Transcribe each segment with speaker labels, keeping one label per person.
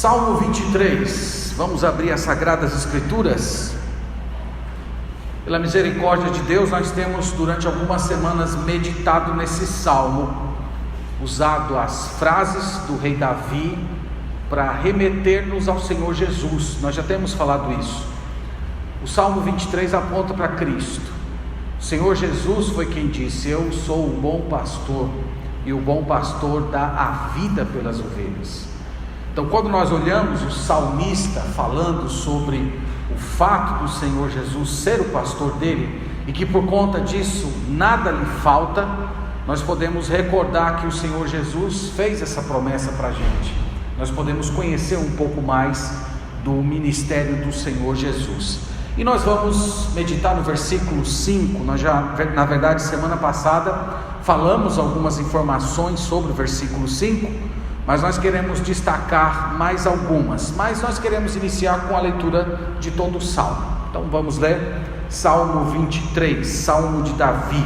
Speaker 1: Salmo 23, vamos abrir as Sagradas Escrituras. Pela misericórdia de Deus, nós temos durante algumas semanas meditado nesse salmo, usado as frases do rei Davi para remeter-nos ao Senhor Jesus. Nós já temos falado isso. O Salmo 23 aponta para Cristo. O Senhor Jesus foi quem disse: eu sou o bom pastor, e o bom pastor dá a vida pelas ovelhas. Então, quando nós olhamos o salmista falando sobre o fato do Senhor Jesus ser o pastor dele, e que por conta disso nada lhe falta, nós podemos recordar que o Senhor Jesus fez essa promessa para a gente. Nós podemos conhecer um pouco mais do ministério do Senhor Jesus. E nós vamos meditar no versículo 5. Nós já, na verdade, semana passada falamos algumas informações sobre o versículo 5, mas nós queremos destacar mais algumas. Mas nós queremos iniciar com a leitura de todo o salmo. Então vamos ler Salmo 23, Salmo de Davi.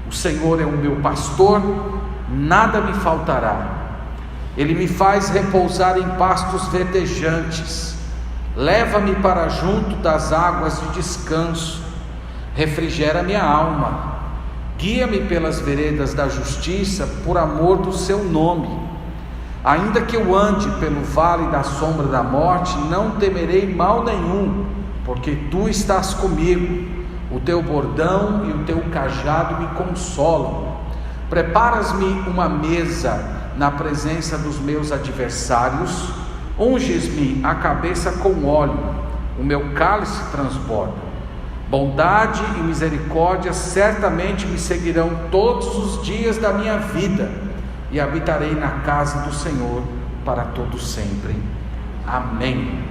Speaker 1: O Senhor é o meu pastor, nada me faltará. Ele me faz repousar em pastos verdejantes, leva-me para junto das águas de descanso, refrigera minha alma, guia-me pelas veredas da justiça, por amor do seu nome. Ainda que eu ande pelo vale da sombra da morte, não temerei mal nenhum, porque tu estás comigo. O teu bordão e o teu cajado me consolam. Preparas-me uma mesa na presença dos meus adversários, unges-me a cabeça com óleo, o meu cálice transborda. Bondade e misericórdia certamente me seguirão todos os dias da minha vida, e habitarei na casa do Senhor para todo sempre. Amém.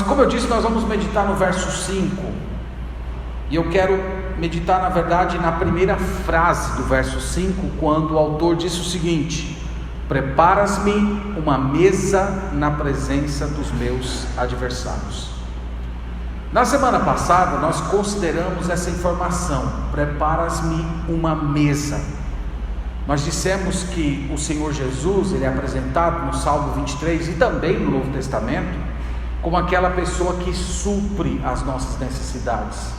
Speaker 1: Como eu disse, nós vamos meditar no verso 5, e eu quero meditar, na verdade, na primeira frase do verso 5, quando o autor disse o seguinte: preparas-me uma mesa na presença dos meus adversários. Na semana passada nós consideramos essa informação: preparas-me uma mesa. Nós dissemos que o Senhor Jesus, ele é apresentado no Salmo 23 e também no Novo Testamento como aquela pessoa que supre as nossas necessidades.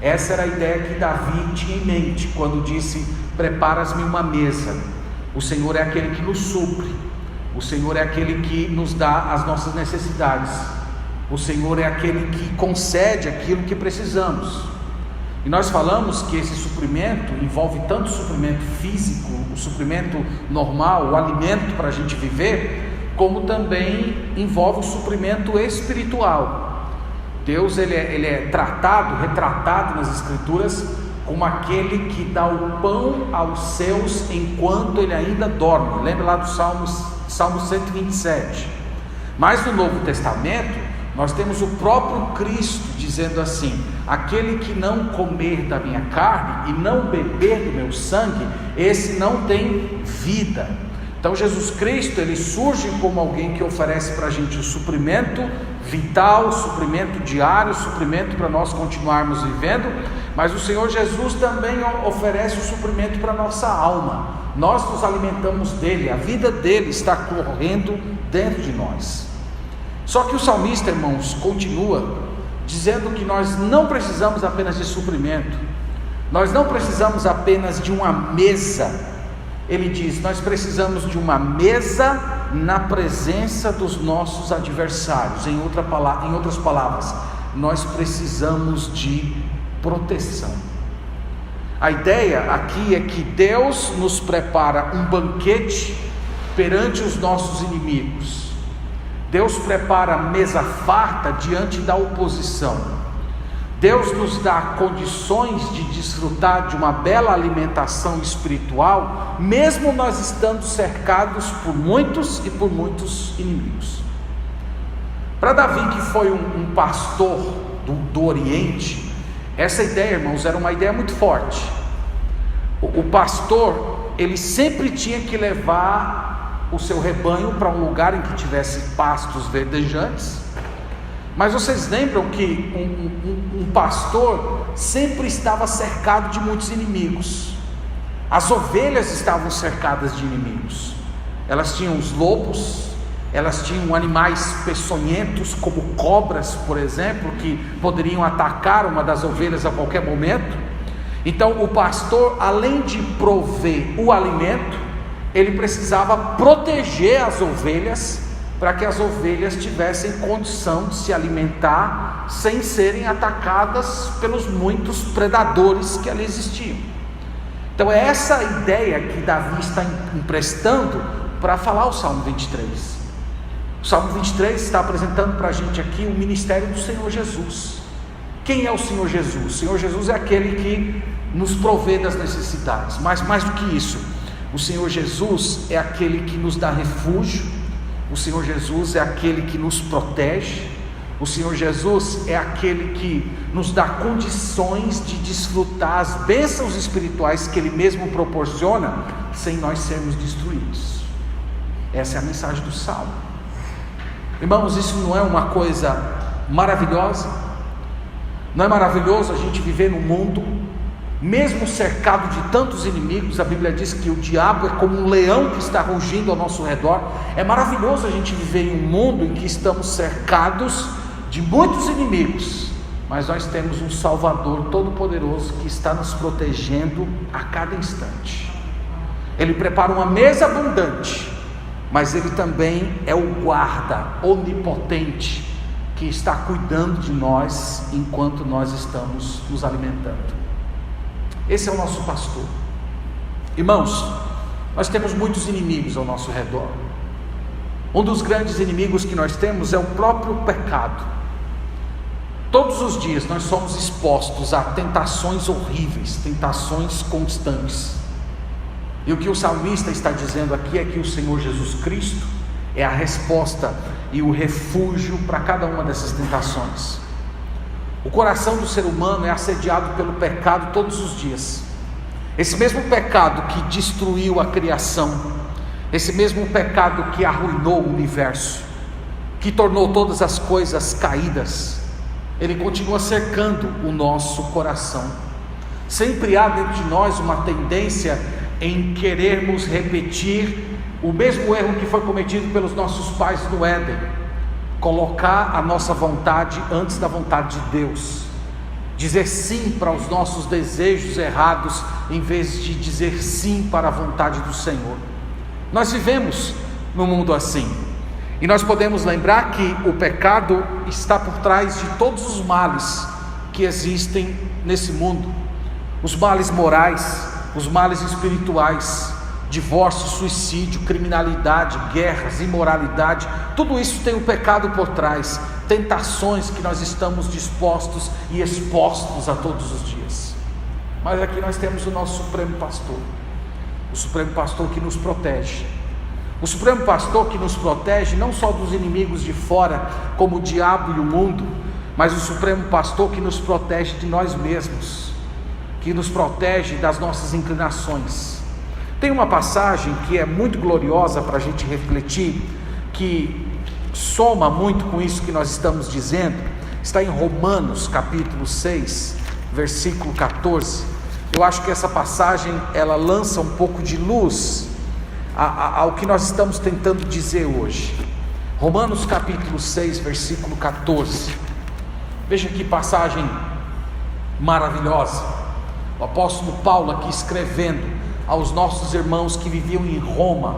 Speaker 1: Essa era a ideia que Davi tinha em mente quando disse: preparas-me uma mesa. O Senhor é aquele que nos supre, o Senhor é aquele que nos dá as nossas necessidades, o Senhor é aquele que concede aquilo que precisamos. E nós falamos que esse suprimento envolve tanto o suprimento físico, o suprimento normal, o alimento para a gente viver, como também envolve o suprimento espiritual. Deus ele é retratado nas Escrituras como aquele que dá o pão aos seus enquanto ele ainda dorme. Lembra lá do Salmo 127. Mas no Novo Testamento nós temos o próprio Cristo dizendo assim: aquele que não comer da minha carne e não beber do meu sangue, esse não tem vida. Então Jesus Cristo, ele surge como alguém que oferece para a gente o suprimento vital, o suprimento diário, o suprimento para nós continuarmos vivendo. Mas o Senhor Jesus também oferece o suprimento para a nossa alma. Nós nos alimentamos dele, a vida dele está correndo dentro de nós. Só que o salmista, irmãos, continua dizendo que nós não precisamos apenas de suprimento, nós não precisamos apenas de uma mesa. Ele diz: nós precisamos de uma mesa na presença dos nossos adversários. Em outras palavras, nós precisamos de proteção. A ideia aqui é que Deus nos prepara um banquete perante os nossos inimigos. Deus prepara a mesa farta diante da oposição. Deus nos dá condições de desfrutar de uma bela alimentação espiritual, mesmo nós estando cercados por muitos inimigos. Para Davi, que foi um pastor do Oriente, essa ideia, irmãos, era uma ideia muito forte. O pastor, ele sempre tinha que levar o seu rebanho para um lugar em que tivesse pastos verdejantes. Mas vocês lembram que um pastor sempre estava cercado de muitos inimigos. As ovelhas estavam cercadas de inimigos. Elas tinham os lobos, Elas tinham animais peçonhentos, como cobras, por exemplo, que poderiam atacar uma das ovelhas a qualquer momento. Então o pastor, além de prover o alimento, ele precisava proteger as ovelhas, para que as ovelhas tivessem condição de se alimentar sem serem atacadas pelos muitos predadores que ali existiam. Então é essa ideia que Davi está emprestando para falar o Salmo 23. O Salmo 23 está apresentando para a gente aqui o ministério do Senhor Jesus. Quem é o Senhor Jesus? O Senhor Jesus é aquele que nos provê das necessidades, mas mais do que isso, o Senhor Jesus é aquele que nos dá refúgio. O Senhor Jesus é aquele que nos protege. O Senhor Jesus é aquele que nos dá condições de desfrutar as bênçãos espirituais que Ele mesmo proporciona, sem nós sermos destruídos. Essa é a mensagem do Salmo. Irmãos, isso não é uma coisa maravilhosa? Não é maravilhoso a gente viver num mundo, mesmo cercado de tantos inimigos? A Bíblia diz que o diabo é como um leão que está rugindo ao nosso redor. É maravilhoso a gente viver em um mundo em que estamos cercados de muitos inimigos, mas nós temos um Salvador todo-poderoso que está nos protegendo a cada instante. Ele prepara uma mesa abundante, mas Ele também é o guarda onipotente que está cuidando de nós enquanto nós estamos nos alimentando. Esse é o nosso pastor. Irmãos, nós temos muitos inimigos ao nosso redor. Um dos grandes inimigos que nós temos é o próprio pecado. Todos os dias nós somos expostos a tentações horríveis, tentações constantes. E o que o salmista está dizendo aqui é que o Senhor Jesus Cristo é a resposta e o refúgio para cada uma dessas tentações. O coração do ser humano é assediado pelo pecado todos os dias. Esse mesmo pecado que destruiu a criação, esse mesmo pecado que arruinou o universo, que tornou todas as coisas caídas, ele continua cercando o nosso coração. Sempre há dentro de nós uma tendência em querermos repetir o mesmo erro que foi cometido pelos nossos pais no Éden: colocar a nossa vontade antes da vontade de Deus, dizer sim para os nossos desejos errados em vez de dizer sim para a vontade do Senhor. Nós vivemos num mundo assim, e nós podemos lembrar que o pecado está por trás de todos os males que existem nesse mundo: os males morais, os males espirituais, divórcio, suicídio, criminalidade, guerras, imoralidade. Tudo isso tem o pecado por trás, tentações que nós estamos dispostos e expostos a todos os dias. Mas aqui nós temos o nosso Supremo Pastor, o Supremo Pastor que nos protege, o Supremo Pastor que nos protege não só dos inimigos de fora, como o diabo e o mundo, mas o Supremo Pastor que nos protege de nós mesmos, que nos protege das nossas inclinações. Tem uma passagem que é muito gloriosa para a gente refletir, que soma muito com isso que nós estamos dizendo. Está em Romanos capítulo 6, versículo 14. Eu acho que essa passagem ela lança um pouco de luz ao que nós estamos tentando dizer hoje. Romanos capítulo 6, versículo 14. Veja que passagem maravilhosa. O apóstolo Paulo aqui escrevendo aos nossos irmãos que viviam em Roma.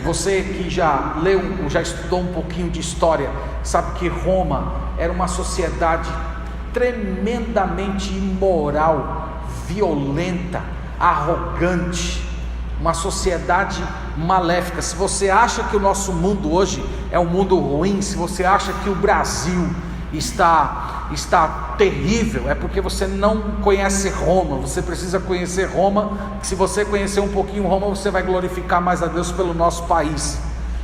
Speaker 1: Você que já leu, já estudou um pouquinho de história, sabe que Roma era uma sociedade tremendamente imoral, violenta, arrogante, uma sociedade maléfica. Se você acha que o nosso mundo hoje é um mundo ruim, se você acha que o Brasil está terrível, é porque você não conhece Roma. Você precisa conhecer Roma. Se você conhecer um pouquinho Roma, você vai glorificar mais a Deus pelo nosso país.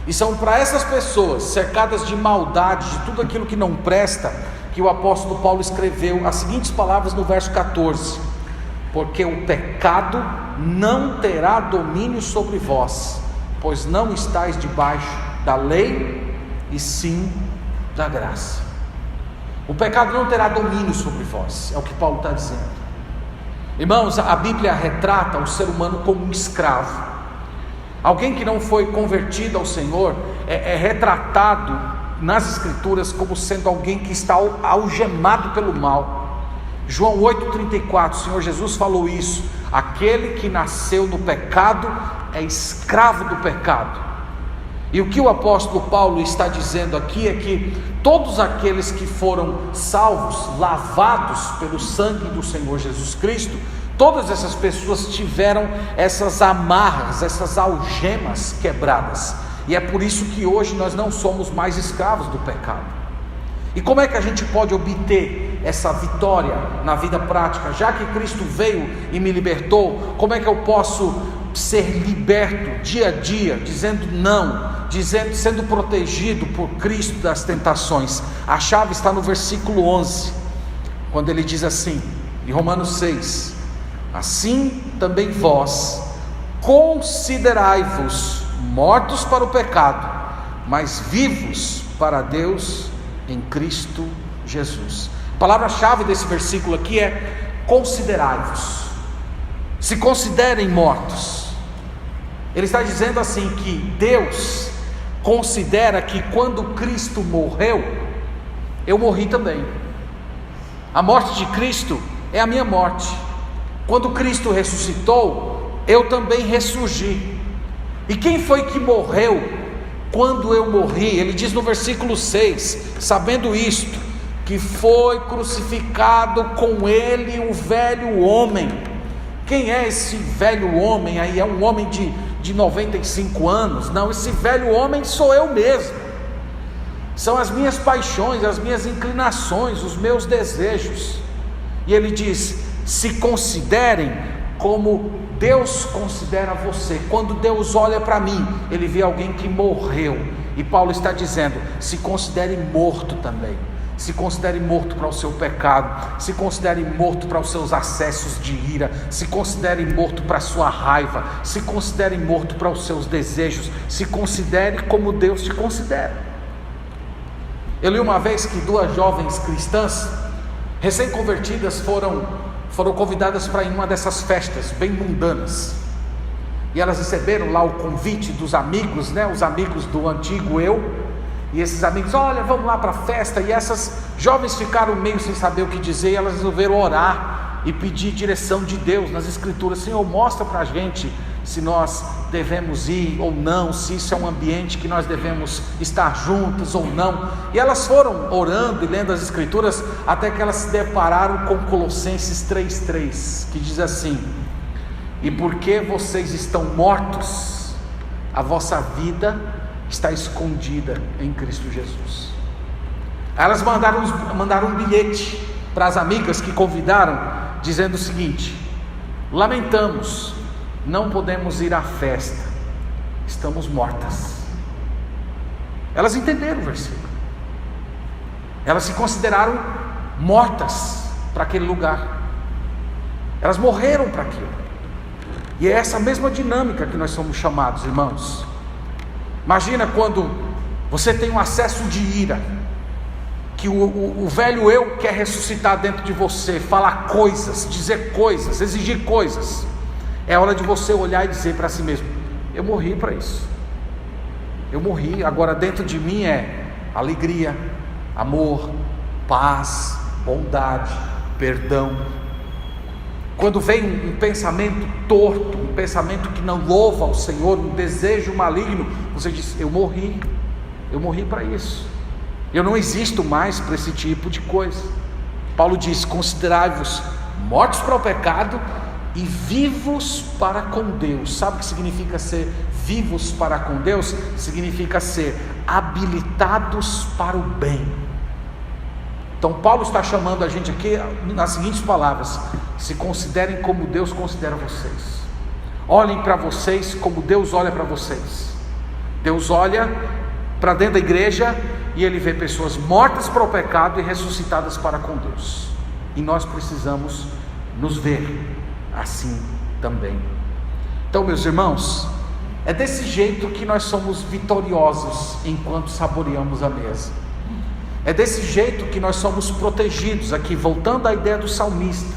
Speaker 1: E são para essas pessoas cercadas de maldade, de tudo aquilo que não presta, que o apóstolo Paulo escreveu as seguintes palavras no verso 14: porque o pecado não terá domínio sobre vós, pois não estáis debaixo da lei, e sim da graça. O pecado não terá domínio sobre vós, é o que Paulo está dizendo. Irmãos, a Bíblia retrata o ser humano como um escravo. Alguém que não foi convertido ao Senhor é retratado nas Escrituras como sendo alguém que está algemado pelo mal. João 8,34, o Senhor Jesus falou isso: aquele que nasceu no pecado é escravo do pecado. E o que o apóstolo Paulo está dizendo aqui é que todos aqueles que foram salvos, lavados pelo sangue do Senhor Jesus Cristo, todas essas pessoas tiveram essas amarras, essas algemas quebradas. E é por isso que hoje nós não somos mais escravos do pecado. E como é que a gente pode obter essa vitória na vida prática? Já que Cristo veio e me libertou, como é que eu posso ser liberto dia a dia, dizendo não, sendo protegido por Cristo das tentações? A chave está no versículo 11, quando ele diz assim, em Romanos 6: assim também vós considerai-vos mortos para o pecado, mas vivos para Deus em Cristo Jesus. A palavra-chave desse versículo aqui é considerai-vos. Se considerem mortos. Ele está dizendo assim que Deus considera que quando Cristo morreu, eu morri também. A morte de Cristo é a minha morte. Quando Cristo ressuscitou, eu também ressurgi. E quem foi que morreu quando eu morri? Ele diz no versículo 6, sabendo isto, que foi crucificado com ele o velho homem. Quem é esse velho homem aí? É um homem de 95 anos? Não, esse velho homem sou eu mesmo. São as minhas paixões, as minhas inclinações, os meus desejos. E ele diz: se considerem como Deus considera você. Quando Deus olha para mim, Ele vê alguém que morreu. E Paulo está dizendo: se considere morto também. Se considere morto para o seu pecado. Se considere morto para os seus acessos de ira. Se considere morto para a sua raiva. Se considere morto para os seus desejos. Se considere como Deus te considera. Eu li uma vez que duas jovens cristãs recém-convertidas foram convidadas para ir em uma dessas festas bem mundanas, e elas receberam lá o convite dos amigos, os amigos do antigo eu, e esses amigos: olha, vamos lá para a festa. E essas jovens ficaram meio sem saber o que dizer, e elas resolveram orar e pedir direção de Deus nas Escrituras. Senhor, mostra para a gente se nós devemos ir ou não, se isso é um ambiente que nós devemos estar juntos ou não. E elas foram orando e lendo as Escrituras, até que elas se depararam com Colossenses 3,3, que diz assim: e porque vocês estão mortos, a vossa vida está escondida em Cristo Jesus. Elas mandaram um bilhete para as amigas que convidaram, dizendo o seguinte: lamentamos, não podemos ir à festa, estamos mortas. Elas entenderam o versículo. Elas se consideraram mortas para aquele lugar. Elas morreram para aquilo. E é essa mesma dinâmica que nós somos chamados, irmãos. Imagina quando você tem um acesso de ira, que o velho eu quer ressuscitar dentro de você, falar coisas, dizer coisas, exigir coisas. É hora de você olhar e dizer para si mesmo: eu morri para isso. Eu morri, agora dentro de mim é alegria, amor, paz, bondade, perdão. Quando vem um pensamento torto, um pensamento que não louva ao Senhor, um desejo maligno, você diz: eu morri para isso. Eu não existo mais para esse tipo de coisa. Paulo diz: considerai-vos mortos para o pecado e vivos para com Deus. Sabe o que significa ser vivos para com Deus? Significa ser habilitados para o bem. Então Paulo está chamando a gente aqui nas seguintes palavras: se considerem como Deus considera vocês. Olhem para vocês como Deus olha para vocês. Deus olha para dentro da igreja e Ele vê pessoas mortas para o pecado e ressuscitadas para com Deus. E nós precisamos nos ver assim também. Então, meus irmãos, é desse jeito que nós somos vitoriosos enquanto saboreamos a mesa. É desse jeito que nós somos protegidos. Aqui, voltando à ideia do salmista,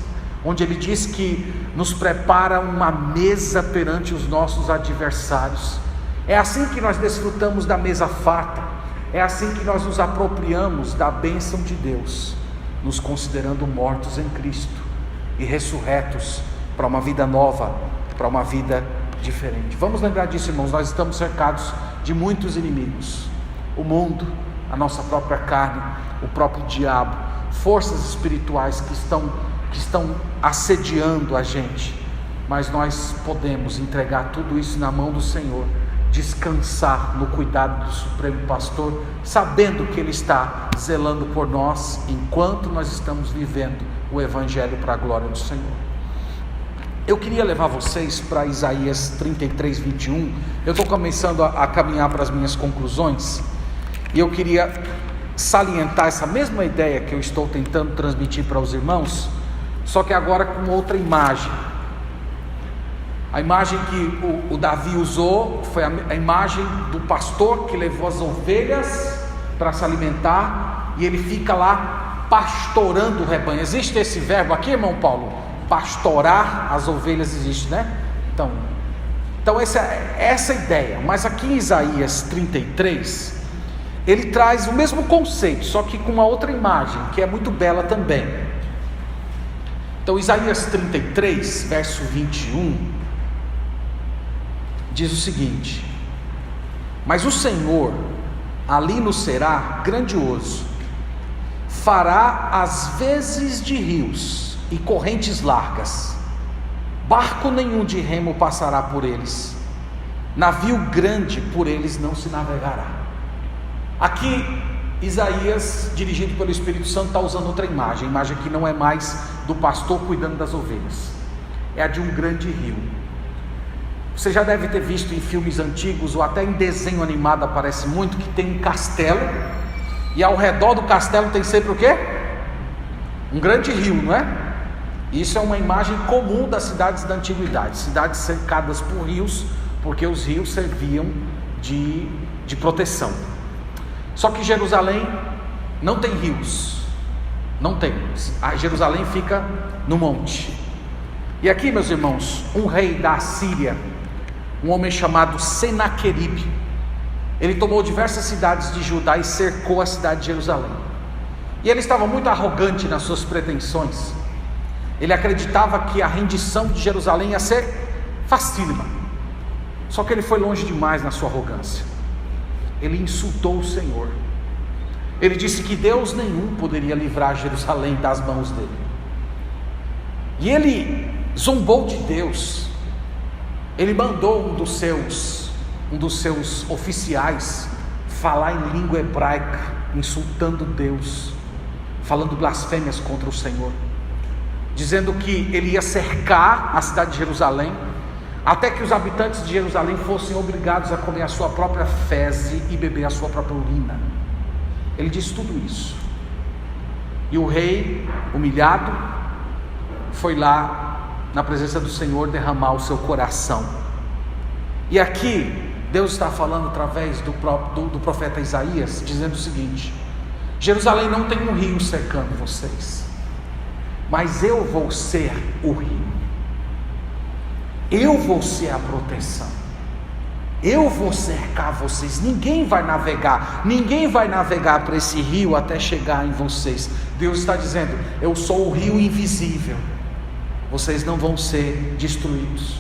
Speaker 1: onde ele diz que nos prepara uma mesa perante os nossos adversários. É assim que nós desfrutamos da mesa farta, é assim que nós nos apropriamos da bênção de Deus, nos considerando mortos em Cristo e ressurretos para uma vida nova, para uma vida diferente. Vamos lembrar disso, irmãos. Nós estamos cercados de muitos inimigos: o mundo, a nossa própria carne, o próprio diabo, forças espirituais que estão assediando a gente, mas nós podemos entregar tudo isso na mão do Senhor, descansar no cuidado do Supremo Pastor, sabendo que Ele está zelando por nós enquanto nós estamos vivendo o Evangelho para a glória do Senhor. Eu queria levar vocês para Isaías 33, 21. Eu estou começando a caminhar para as minhas conclusões, e eu queria salientar essa mesma ideia que eu estou tentando transmitir para os irmãos, só que agora com outra imagem. A imagem que o Davi usou foi a imagem do pastor que levou as ovelhas para se alimentar, e ele fica lá pastorando o rebanho. Existe esse verbo aqui, irmão Paulo? Pastorar as ovelhas existe, né? Então essa é a ideia. Mas aqui em Isaías 33, ele traz o mesmo conceito, só que com uma outra imagem, que é muito bela também. Então Isaías 33, verso 21, diz o seguinte: mas o Senhor ali nos será grandioso, fará as vezes de rios e correntes largas, barco nenhum de remo passará por eles, navio grande por eles não se navegará. Aqui Isaías, dirigido pelo Espírito Santo, está usando outra imagem. A imagem que não é mais do pastor cuidando das ovelhas, é a de um grande rio. Você já deve ter visto em filmes antigos, ou até em desenho animado aparece muito, que tem um castelo, e ao redor do castelo tem sempre o quê? Um grande rio, não é? Isso é uma imagem comum das cidades da antiguidade, cidades cercadas por rios, porque os rios serviam de proteção. Só que Jerusalém não tem rios, não tem. A Jerusalém fica no monte. E aqui, meus irmãos, um rei da Assíria, um homem chamado Senaqueribe, ele tomou diversas cidades de Judá e cercou a cidade de Jerusalém. E ele estava muito arrogante nas suas pretensões. Ele acreditava que a rendição de Jerusalém ia ser facílima. Só que ele foi longe demais na sua arrogância. Ele insultou o Senhor. Ele disse que Deus nenhum poderia livrar Jerusalém das mãos dele. E ele zombou de Deus. Ele mandou um dos seus oficiais falar em língua hebraica, insultando Deus, falando blasfêmias contra o Senhor, dizendo que ele ia cercar a cidade de Jerusalém, até que os habitantes de Jerusalém fossem obrigados a comer a sua própria fezes e beber a sua própria urina. Ele disse tudo isso. E o rei, humilhado, foi lá na presença do Senhor derramar o seu coração. E aqui Deus está falando através do profeta Isaías, dizendo o seguinte: Jerusalém não tem um rio cercando vocês, mas eu vou ser o rio, eu vou ser a proteção, eu vou cercar vocês. Ninguém vai navegar para esse rio até chegar em vocês. Deus está dizendo: eu sou o rio invisível, vocês não vão ser destruídos.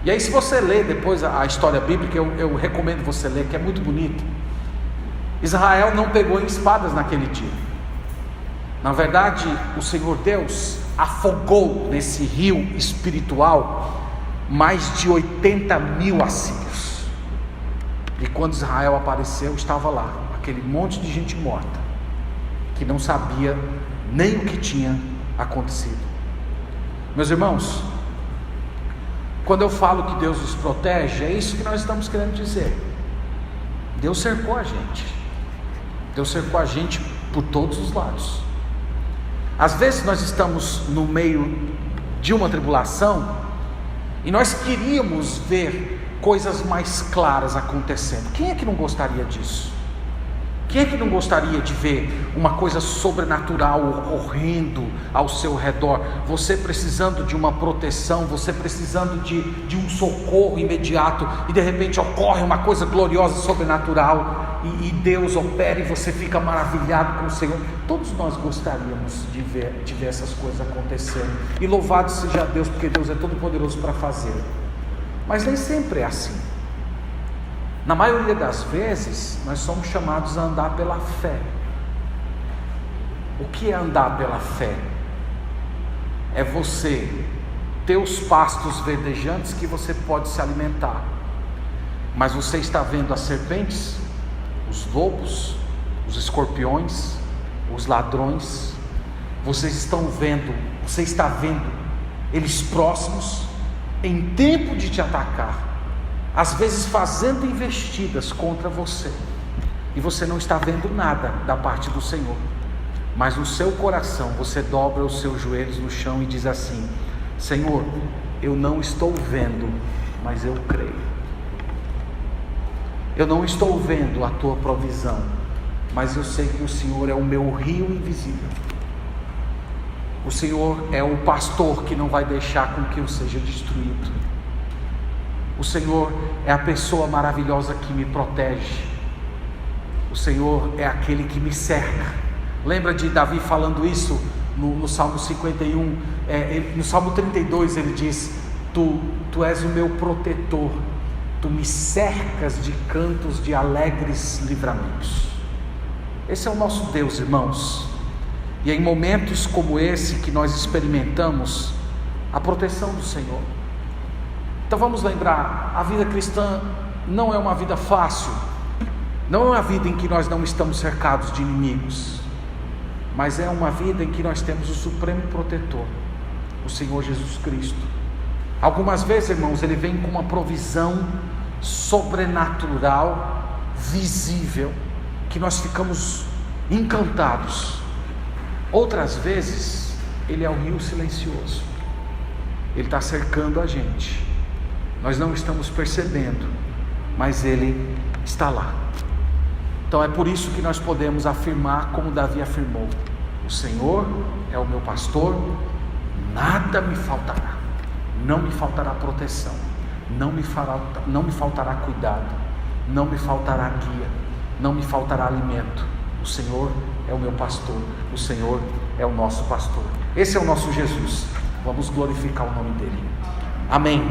Speaker 1: E aí, se você ler depois a história bíblica, eu recomendo você ler, que é muito bonito. Israel não pegou em espadas naquele dia. Na verdade, o Senhor Deus afogou nesse rio espiritual mais de 80 mil assírios. E quando Israel apareceu, estava lá aquele monte de gente morta, que não sabia nem o que tinha acontecido. Meus irmãos, quando eu falo que Deus nos protege, é isso que nós estamos querendo dizer. Deus cercou a gente. Deus cercou a gente por todos os lados. Às vezes nós estamos no meio de uma tribulação e nós queríamos ver coisas mais claras acontecendo. Quem é que não gostaria disso? Quem é que não gostaria de ver uma coisa sobrenatural ocorrendo ao seu redor? Você precisando de uma proteção, você precisando de um socorro imediato, e de repente ocorre uma coisa gloriosa, sobrenatural, e Deus opera e você fica maravilhado com o Senhor. Todos nós gostaríamos de ver essas coisas acontecendo, e louvado seja Deus, porque Deus é todo poderoso para fazer. Mas nem sempre é assim. Na maioria das vezes, nós somos chamados a andar pela fé. O que é andar pela fé? É você ter os pastos verdejantes que você pode se alimentar, mas você está vendo as serpentes, os lobos, os escorpiões, os ladrões. Você está vendo eles próximos, em tempo de te atacar, às vezes fazendo investidas contra você, e você não está vendo nada da parte do Senhor, mas no seu coração você dobra os seus joelhos no chão e diz assim: Senhor, eu não estou vendo, mas eu creio. Eu não estou vendo a tua provisão, mas eu sei que o Senhor é o meu rio invisível. O Senhor é o pastor que não vai deixar com que eu seja destruído. O Senhor é a pessoa maravilhosa que me protege. O Senhor é aquele que me cerca. Lembra de Davi falando isso no Salmo 51? No Salmo 32 ele diz: Tu és o meu protetor, Tu me cercas de cantos de alegres livramentos. Esse é o nosso Deus, irmãos. E é em momentos como esse que nós experimentamos a proteção do Senhor. Então vamos lembrar, a vida cristã não é uma vida fácil, não é uma vida em que nós não estamos cercados de inimigos, mas é uma vida em que nós temos o supremo protetor, o Senhor Jesus Cristo. Algumas vezes, irmãos, Ele vem com uma provisão sobrenatural, visível, que nós ficamos encantados. Outras vezes, Ele é o rio silencioso, Ele está cercando a gente. Nós não estamos percebendo, mas Ele está lá. Então é por isso que nós podemos afirmar como Davi afirmou: o Senhor é o meu pastor, nada me faltará. Não me faltará proteção, não me faltará cuidado, não me faltará guia, não me faltará alimento. O Senhor é o meu pastor, o Senhor é o nosso pastor. Esse é o nosso Jesus. Vamos glorificar o nome dEle. Amém.